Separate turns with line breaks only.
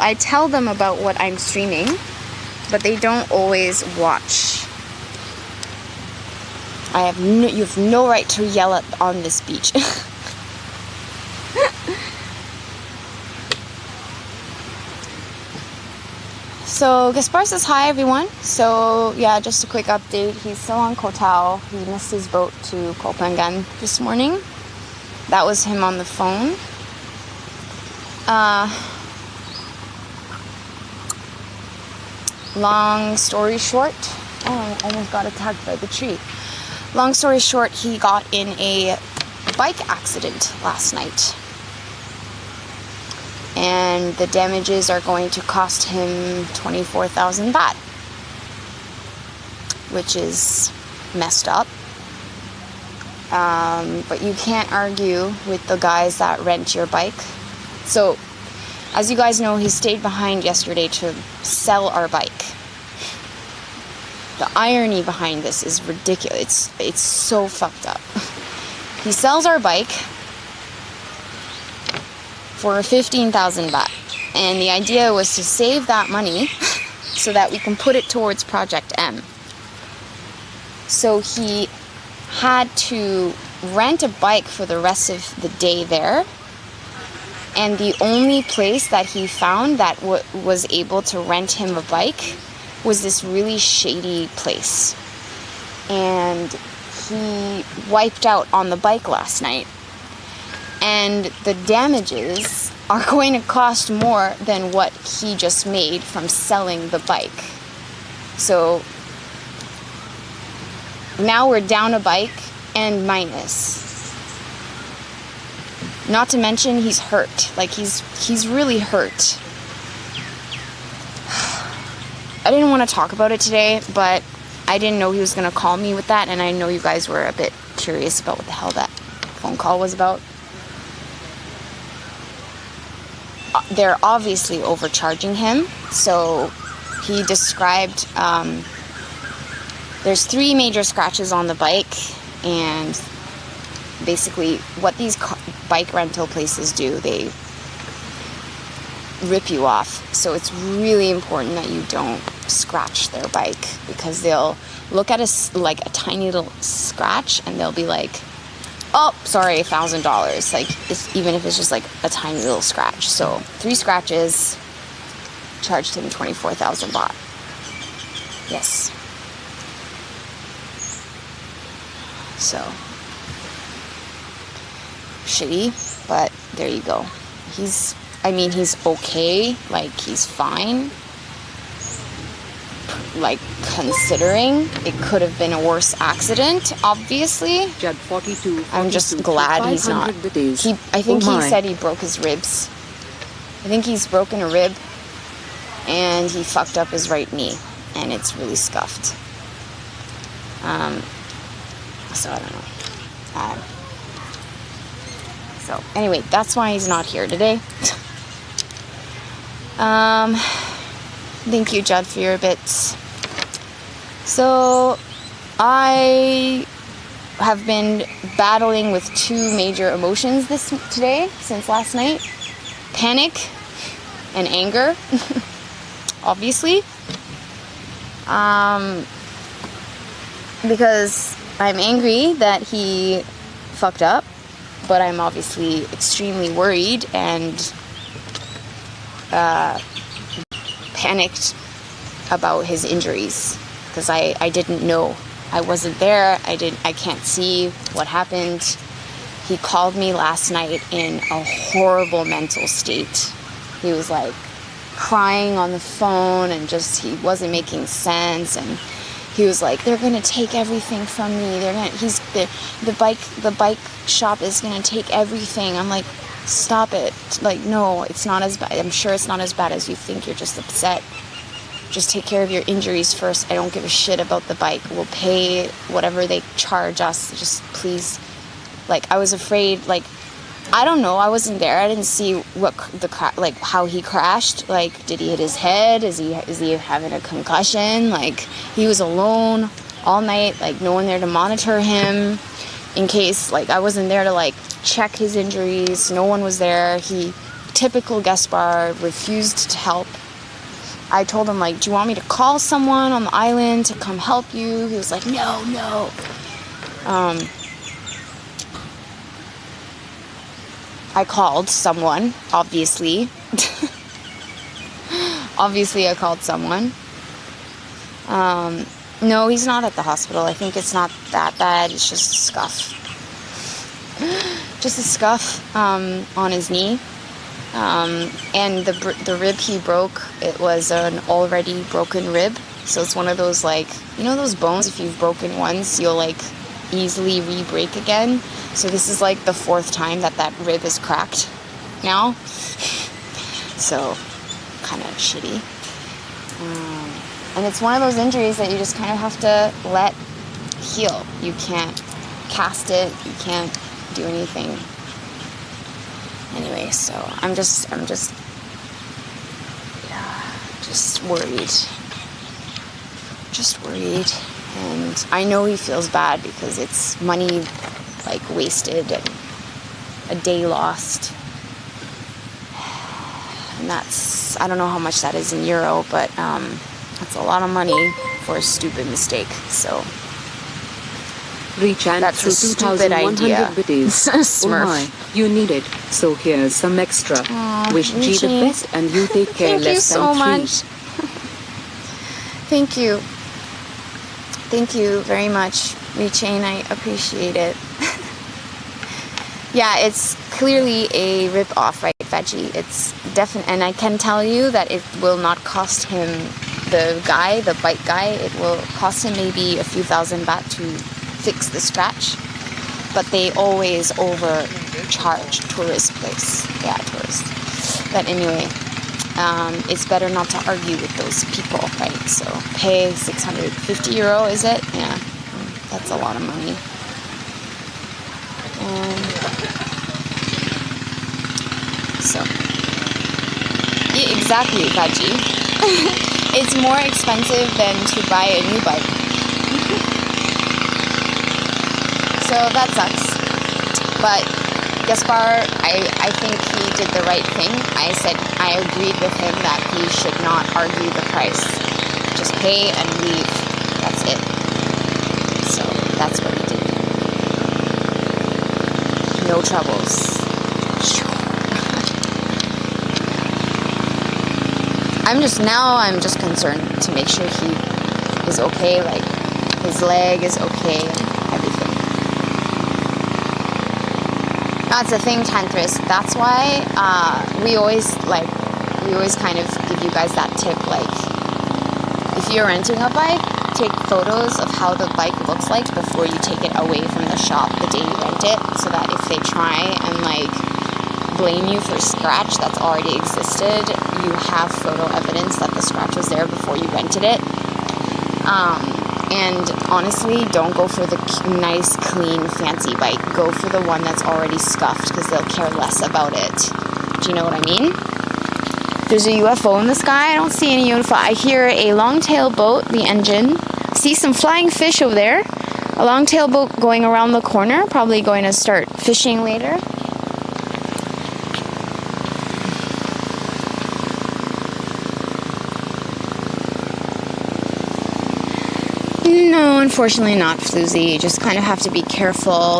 I tell them about what I'm streaming, but they don't always watch. You have no right to yell on this beach. So Gaspar says hi everyone. So yeah, just a quick update. He's still on Koh Tao. He missed his boat to Koh Phangan this morning. That was him on the phone. Long story short, I almost got attacked by the tree. Long story short, he got in a bike accident last night. And the damages are going to cost him 24,000 baht, which is messed up. But you can't argue with the guys that rent your bike. So, as you guys know, he stayed behind yesterday to sell our bike. The irony behind this is ridiculous. It's so fucked up. He sells our bike for 15,000 baht. And the idea was to save that money so that we can put it towards Project M. So he had to rent a bike for the rest of the day there. And the only place that he found that was able to rent him a bike was this really shady place. And he wiped out on the bike last night. And the damages are going to cost more than what he just made from selling the bike. So now we're down a bike and minus. Not to mention he's hurt. Like he's really hurt. I didn't want to talk about it today, but I didn't know he was going to call me with that, and I know you guys were a bit curious about what the hell that phone call was about. They're obviously overcharging him. So he described there's 3 major scratches on the bike, and basically what these bike rental places do, they rip you off. So it's really important that you don't scratch their bike, because they'll look at a tiny little scratch and they'll be like, oh, sorry, $1,000. Like, even if it's just like a tiny little scratch. So 3 scratches, charged him 24,000 baht. Yes. So shitty, but there you go. He's okay. Like, he's fine. Like, considering it could have been a worse accident, obviously. I'm just glad he's not. I think he said he broke his ribs. I think he's broken a rib, and he fucked up his right knee, and it's really scuffed. So I don't know. So anyway, that's why he's not here today. Thank you, Judd, for your bits. So I have been battling with 2 major emotions today since last night. Panic and anger, obviously. Because I'm angry that he fucked up, but I'm obviously extremely worried and panicked about his injuries, because I didn't know. I wasn't there. I can't see what happened. He called me last night in a horrible mental state. He was like crying on the phone, and just, he wasn't making sense, and he was like, they're gonna take everything from me. The bike shop is gonna take everything. I'm like, stop it. Like, no, it's not as bad. I'm sure it's not as bad as you think. You're just upset. Just take care of your injuries first. I don't give a shit about the bike. We'll pay whatever they charge us. Just please. Like, I was afraid, like, I don't know. I wasn't there. I didn't see how he crashed. Like, did he hit his head? Is he having a concussion? Like, he was alone all night. Like, no one there to monitor him in case, like, I wasn't there to, like, check his injuries. No one was there. He typical Gaspar, refused to help. I told him, like, do you want me to call someone on the island to come help you? He was like, no. I called someone, obviously. Obviously, I called someone. No, he's not at the hospital. I think it's not that bad. It's just a scuff. Just a scuff on his knee. And the rib he broke, it was an already broken rib. So it's one of those, like, you know those bones, if you've broken once, you'll, like, easily re-break again. So this is, like, the 4th time that rib is cracked now. So, kind of shitty. And it's one of those injuries that you just kind of have to let heal. You can't cast it. You can't do anything. Anyway, so I'm just worried. Just worried. And I know he feels bad because it's money, like, wasted and a day lost. And that's, I don't know how much that is in euro, but that's a lot of money for a stupid mistake. So
that's a stupid idea.
Smurf.
Oh my, you need it. So here's some extra. Wish G the best and you take care.
Thank you so much. Thank you. Thank you very much, Rechain. I appreciate it. Yeah, it's clearly a rip-off, right, Veggie? It's definite, and I can tell you that it will not cost him, the bike guy, it will cost him maybe a few thousand baht to fix the scratch, but they always overcharge tourist place. Yeah, tourist. But anyway, it's better not to argue with those people, right? So pay 650 euro, is it? Yeah, that's a lot of money. So, yeah, exactly, Veggie. It's more expensive than to buy a new bike. So that sucks. But Gaspar, I think he did the right thing. I agreed with him that he should not argue the price. Just pay and leave. That's it. So that's what he did. No troubles. I'm just concerned to make sure he is okay, like his leg is okay and everything. That's the thing, Tantris. That's why we always kind of give you guys that tip, like, if you're renting a bike, take photos of how the bike looks like before you take it away from the shop the day you rent it, so that if they try and, like, blame you for a scratch that's already existed, you have photo evidence that the scratch was there before you rented it. And honestly, don't go for the nice, clean, fancy bike. Go for the one that's already scuffed, because they'll care less about it. Do you know what I mean? There's a UFO in the sky. I don't see any UFO. I hear a long-tail boat, the engine. See some flying fish over there. A long-tail boat going around the corner. Probably going to start fishing later. No, unfortunately not, Floozy. You just kind of have to be careful